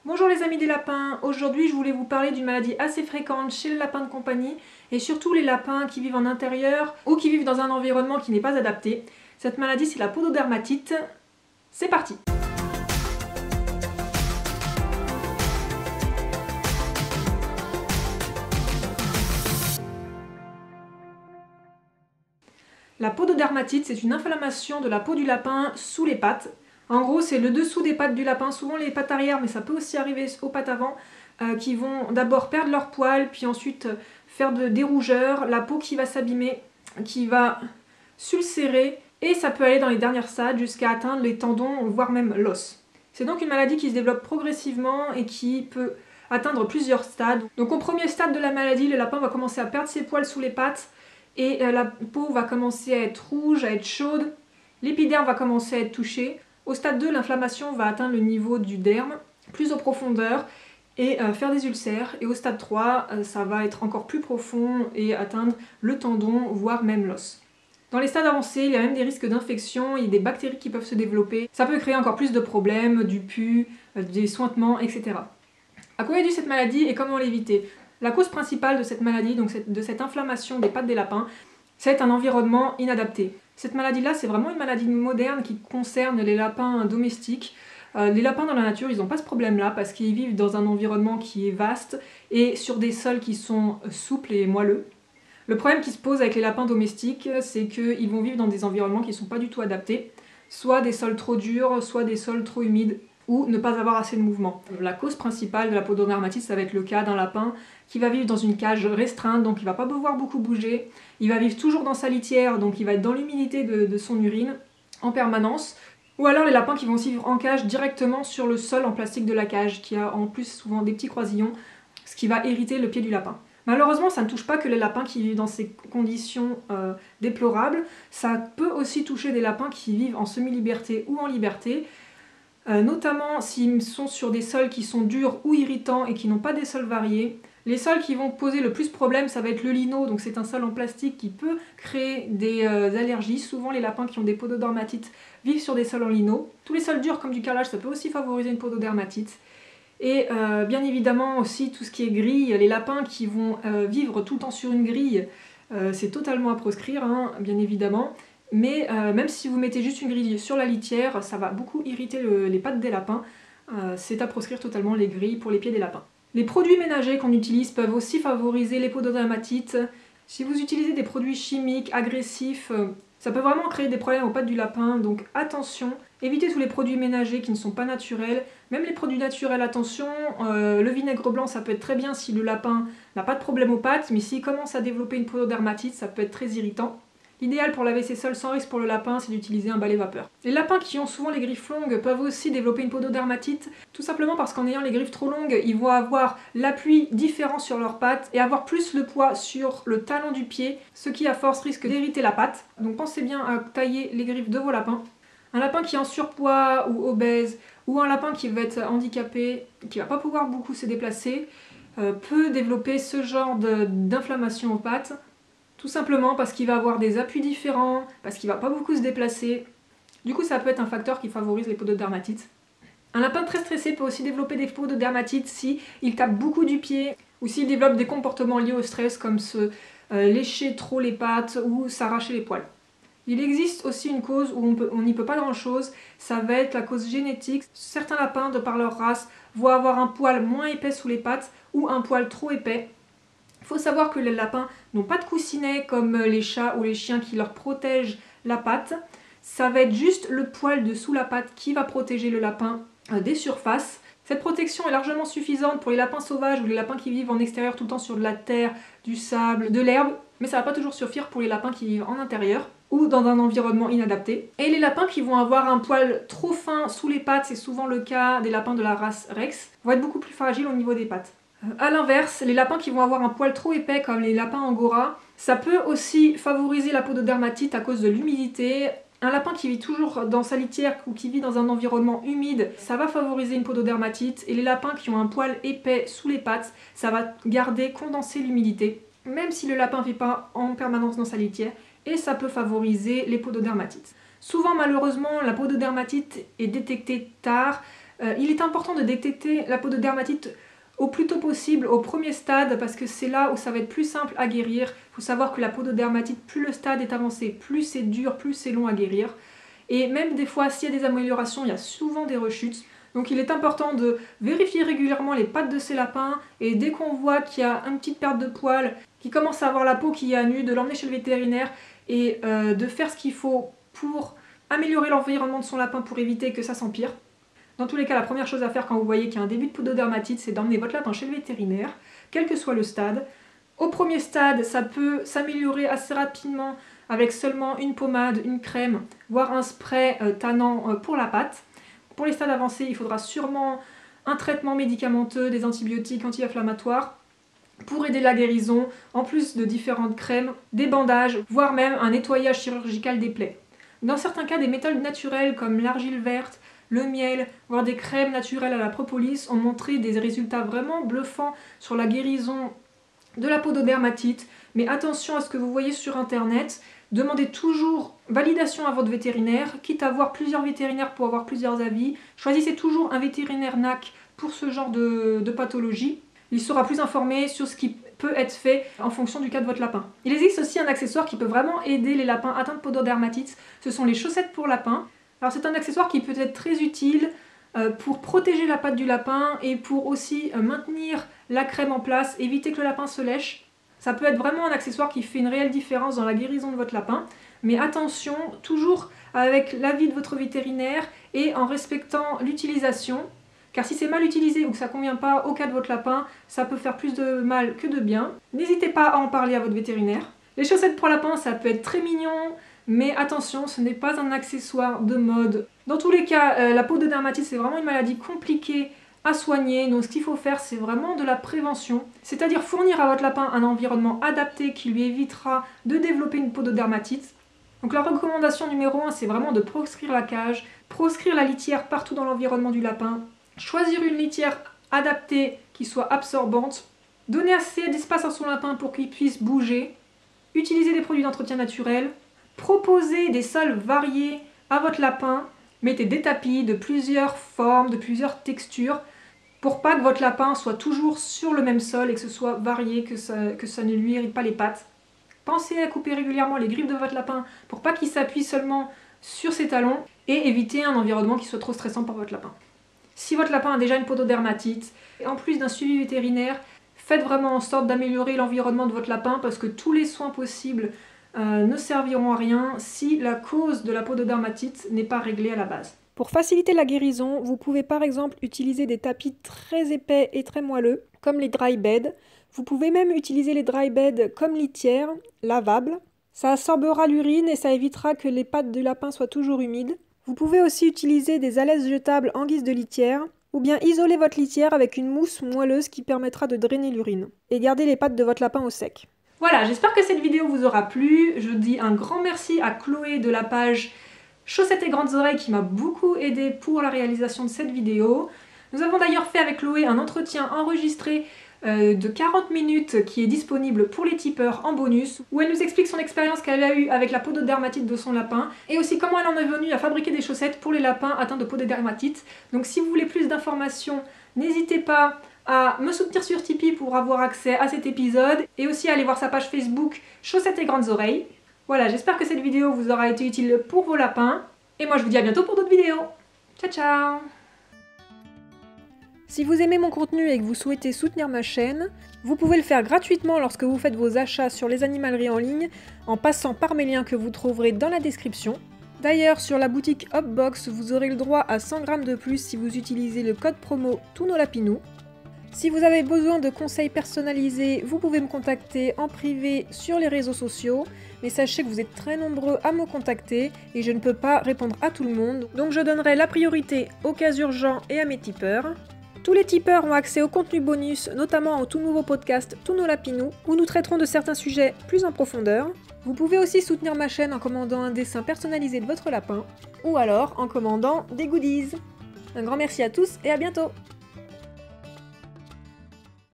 Bonjour les amis des lapins, aujourd'hui je voulais vous parler d'une maladie assez fréquente chez les lapins de compagnie et surtout les lapins qui vivent en intérieur ou qui vivent dans un environnement qui n'est pas adapté. Cette maladie c'est la pododermatite. C'est parti! La pododermatite c'est une inflammation de la peau du lapin sous les pattes. En gros, c'est le dessous des pattes du lapin, souvent les pattes arrière, mais ça peut aussi arriver aux pattes avant, qui vont d'abord perdre leur poil, puis ensuite faire des rougeurs, la peau qui va s'abîmer, qui va s'ulcérer, et ça peut aller dans les derniers stades jusqu'à atteindre les tendons, voire même l'os. C'est donc une maladie qui se développe progressivement et qui peut atteindre plusieurs stades. Donc au premier stade de la maladie, le lapin va commencer à perdre ses poils sous les pattes, et la peau va commencer à être rouge, à être chaude, l'épiderme va commencer à être touché. Au stade 2, l'inflammation va atteindre le niveau du derme, plus en profondeur, et faire des ulcères. Et au stade 3, ça va être encore plus profond et atteindre le tendon, voire même l'os. Dans les stades avancés, il y a même des risques d'infection, il y a des bactéries qui peuvent se développer. Ça peut créer encore plus de problèmes, du pus, des suintements, etc. À quoi est due cette maladie et comment l'éviter? La cause principale de cette maladie, donc de cette inflammation des pattes des lapins, c'est un environnement inadapté. Cette maladie-là, c'est vraiment une maladie moderne qui concerne les lapins domestiques. Les lapins dans la nature, ils n'ont pas ce problème-là parce qu'ils vivent dans un environnement qui est vaste et sur des sols qui sont souples et moelleux. Le problème qui se pose avec les lapins domestiques, c'est qu'ils vont vivre dans des environnements qui ne sont pas du tout adaptés, soit des sols trop durs, soit des sols trop humides, ou ne pas avoir assez de mouvement. La cause principale de la pododermatite, ça va être le cas d'un lapin qui va vivre dans une cage restreinte, donc il va pas pouvoir beaucoup bouger. Il va vivre toujours dans sa litière, donc il va être dans l'humidité de son urine en permanence. Ou alors les lapins qui vont aussi vivre en cage directement sur le sol en plastique de la cage, qui a en plus souvent des petits croisillons, ce qui va irriter le pied du lapin. Malheureusement, ça ne touche pas que les lapins qui vivent dans ces conditions déplorables, ça peut aussi toucher des lapins qui vivent en semi-liberté ou en liberté, notamment s'ils sont sur des sols qui sont durs ou irritants et qui n'ont pas des sols variés. Les sols qui vont poser le plus problème, ça va être le lino, donc c'est un sol en plastique qui peut créer des allergies. Souvent les lapins qui ont des pododermatites vivent sur des sols en lino. Tous les sols durs comme du carrelage, ça peut aussi favoriser une pododermatite. Et bien évidemment aussi tout ce qui est grille, les lapins qui vont vivre tout le temps sur une grille, c'est totalement à proscrire, hein, bien évidemment. Mais même si vous mettez juste une grille sur la litière, ça va beaucoup irriter les pattes des lapins. C'est à proscrire totalement les grilles pour les pieds des lapins. Les produits ménagers qu'on utilise peuvent aussi favoriser les pododermatites. Si vous utilisez des produits chimiques, agressifs, ça peut vraiment créer des problèmes aux pattes du lapin, donc attention. Évitez tous les produits ménagers qui ne sont pas naturels. Même les produits naturels, attention, le vinaigre blanc ça peut être très bien si le lapin n'a pas de problème aux pattes, mais s'il commence à développer une pododermatite, ça peut être très irritant. L'idéal pour laver ses sols sans risque pour le lapin, c'est d'utiliser un balai vapeur. Les lapins qui ont souvent les griffes longues peuvent aussi développer une pododermatite, tout simplement parce qu'en ayant les griffes trop longues, ils vont avoir l'appui différent sur leurs pattes et avoir plus le poids sur le talon du pied, ce qui à force risque d'irriter la patte. Donc pensez bien à tailler les griffes de vos lapins. Un lapin qui est en surpoids ou obèse, ou un lapin qui va être handicapé, qui va pas pouvoir beaucoup se déplacer, peut développer ce genre d'inflammation aux pattes. Tout simplement parce qu'il va avoir des appuis différents, parce qu'il va pas beaucoup se déplacer. Du coup, ça peut être un facteur qui favorise les pododermatites. Un lapin très stressé peut aussi développer des pododermatites s'il tape beaucoup du pied ou s'il développe des comportements liés au stress comme se lécher trop les pattes ou s'arracher les poils. Il existe aussi une cause où on n'y peut pas grand chose, ça va être la cause génétique. Certains lapins, de par leur race, vont avoir un poil moins épais sous les pattes ou un poil trop épais. Il faut savoir que les lapins n'ont pas de coussinet comme les chats ou les chiens qui leur protègent la patte. Ça va être juste le poil de sous la patte qui va protéger le lapin des surfaces. Cette protection est largement suffisante pour les lapins sauvages ou les lapins qui vivent en extérieur tout le temps sur de la terre, du sable, de l'herbe, mais ça ne va pas toujours suffire pour les lapins qui vivent en intérieur ou dans un environnement inadapté. Et les lapins qui vont avoir un poil trop fin sous les pattes, c'est souvent le cas des lapins de la race Rex, vont être beaucoup plus fragiles au niveau des pattes. A l'inverse, les lapins qui vont avoir un poil trop épais comme les lapins angora, ça peut aussi favoriser la pododermatite à cause de l'humidité. Un lapin qui vit toujours dans sa litière ou qui vit dans un environnement humide, ça va favoriser une pododermatite. Et les lapins qui ont un poil épais sous les pattes, ça va condenser l'humidité, même si le lapin ne vit pas en permanence dans sa litière, et ça peut favoriser les pododermatites. Souvent, malheureusement, la pododermatite est détectée tard. Il est important de détecter la pododermatite au plus tôt possible, au premier stade, parce que c'est là où ça va être plus simple à guérir. Il faut savoir que la pododermatite, plus le stade est avancé, plus c'est dur, plus c'est long à guérir. Et même des fois, s'il y a des améliorations, il y a souvent des rechutes. Donc il est important de vérifier régulièrement les pattes de ces lapins, et dès qu'on voit qu'il y a une petite perte de poils, qui commence à avoir la peau qui est à nu, de l'emmener chez le vétérinaire et de faire ce qu'il faut pour améliorer l'environnement de son lapin pour éviter que ça s'empire. Dans tous les cas, la première chose à faire quand vous voyez qu'il y a un début de pododermatite, c'est d'emmener votre lapin chez le vétérinaire, quel que soit le stade. Au premier stade, ça peut s'améliorer assez rapidement avec seulement une pommade, une crème, voire un spray tannant pour la patte. Pour les stades avancés, il faudra sûrement un traitement médicamenteux, des antibiotiques anti-inflammatoires pour aider la guérison, en plus de différentes crèmes, des bandages, voire même un nettoyage chirurgical des plaies. Dans certains cas, des méthodes naturelles comme l'argile verte, le miel, voire des crèmes naturelles à la propolis ont montré des résultats vraiment bluffants sur la guérison de la pododermatite. Mais attention à ce que vous voyez sur internet, demandez toujours validation à votre vétérinaire, quitte à voir plusieurs vétérinaires pour avoir plusieurs avis. Choisissez toujours un vétérinaire NAC pour ce genre de pathologie. Il sera plus informé sur ce qui peut être fait en fonction du cas de votre lapin. Il existe aussi un accessoire qui peut vraiment aider les lapins atteints de pododermatite, ce sont les chaussettes pour lapin. Alors c'est un accessoire qui peut être très utile pour protéger la patte du lapin et pour aussi maintenir la crème en place, éviter que le lapin se lèche. Ça peut être vraiment un accessoire qui fait une réelle différence dans la guérison de votre lapin. Mais attention, toujours avec l'avis de votre vétérinaire et en respectant l'utilisation. Car si c'est mal utilisé ou que ça ne convient pas au cas de votre lapin, ça peut faire plus de mal que de bien. N'hésitez pas à en parler à votre vétérinaire. Les chaussettes pour lapin, ça peut être très mignon, mais attention, ce n'est pas un accessoire de mode. Dans tous les cas, la pododermatite, c'est vraiment une maladie compliquée à soigner, donc ce qu'il faut faire, c'est vraiment de la prévention, c'est-à-dire fournir à votre lapin un environnement adapté qui lui évitera de développer une pododermatite. Donc la recommandation numéro 1, c'est vraiment de proscrire la cage, proscrire la litière partout dans l'environnement du lapin, choisir une litière adaptée qui soit absorbante, donner assez d'espace à son lapin pour qu'il puisse bouger, utiliser des produits d'entretien naturel, proposer des sols variés à votre lapin, mettez des tapis de plusieurs formes, de plusieurs textures, pour pas que votre lapin soit toujours sur le même sol et que ce soit varié, que ça ne lui irrite pas les pattes. Pensez à couper régulièrement les griffes de votre lapin pour pas qu'il s'appuie seulement sur ses talons et éviter un environnement qui soit trop stressant pour votre lapin. Si votre lapin a déjà une pododermatite, en plus d'un suivi vétérinaire, faites vraiment en sorte d'améliorer l'environnement de votre lapin parce que tous les soins possibles ne serviront à rien si la cause de la pododermatite n'est pas réglée à la base. Pour faciliter la guérison, vous pouvez par exemple utiliser des tapis très épais et très moelleux, comme les dry beds. Vous pouvez même utiliser les dry beds comme litière, lavables. Ça absorbera l'urine et ça évitera que les pattes du lapin soient toujours humides. Vous pouvez aussi utiliser des alaises jetables en guise de litière, ou bien isoler votre litière avec une mousse moelleuse qui permettra de drainer l'urine, et garder les pattes de votre lapin au sec. Voilà, j'espère que cette vidéo vous aura plu. Je dis un grand merci à Chloé de la page Chaussettes et Grandes Oreilles qui m'a beaucoup aidé pour la réalisation de cette vidéo. Nous avons d'ailleurs fait avec Chloé un entretien enregistré de 40 minutes qui est disponible pour les tipeurs en bonus, où elle nous explique son expérience qu'elle a eue avec la pododermatite de son lapin et aussi comment elle en est venue à fabriquer des chaussettes pour les lapins atteints de pododermatite. Donc si vous voulez plus d'informations, n'hésitez pas à me soutenir sur Tipeee pour avoir accès à cet épisode et aussi à aller voir sa page Facebook Chaussettes et Grandes Oreilles. Voilà, j'espère que cette vidéo vous aura été utile pour vos lapins et moi je vous dis à bientôt pour d'autres vidéos. Ciao ciao! Si vous aimez mon contenu et que vous souhaitez soutenir ma chaîne, vous pouvez le faire gratuitement lorsque vous faites vos achats sur les animaleries en ligne en passant par mes liens que vous trouverez dans la description. D'ailleurs, sur la boutique Hopbox, vous aurez le droit à 100 grammes de plus si vous utilisez le code promo TOUSNOSLAPINOUS. Si vous avez besoin de conseils personnalisés, vous pouvez me contacter en privé sur les réseaux sociaux, mais sachez que vous êtes très nombreux à me contacter et je ne peux pas répondre à tout le monde, donc je donnerai la priorité aux cas urgents et à mes tipeurs. Tous les tipeurs ont accès au contenu bonus, notamment au tout nouveau podcast Tous nos lapinous, où nous traiterons de certains sujets plus en profondeur. Vous pouvez aussi soutenir ma chaîne en commandant un dessin personnalisé de votre lapin, ou alors en commandant des goodies. Un grand merci à tous et à bientôt!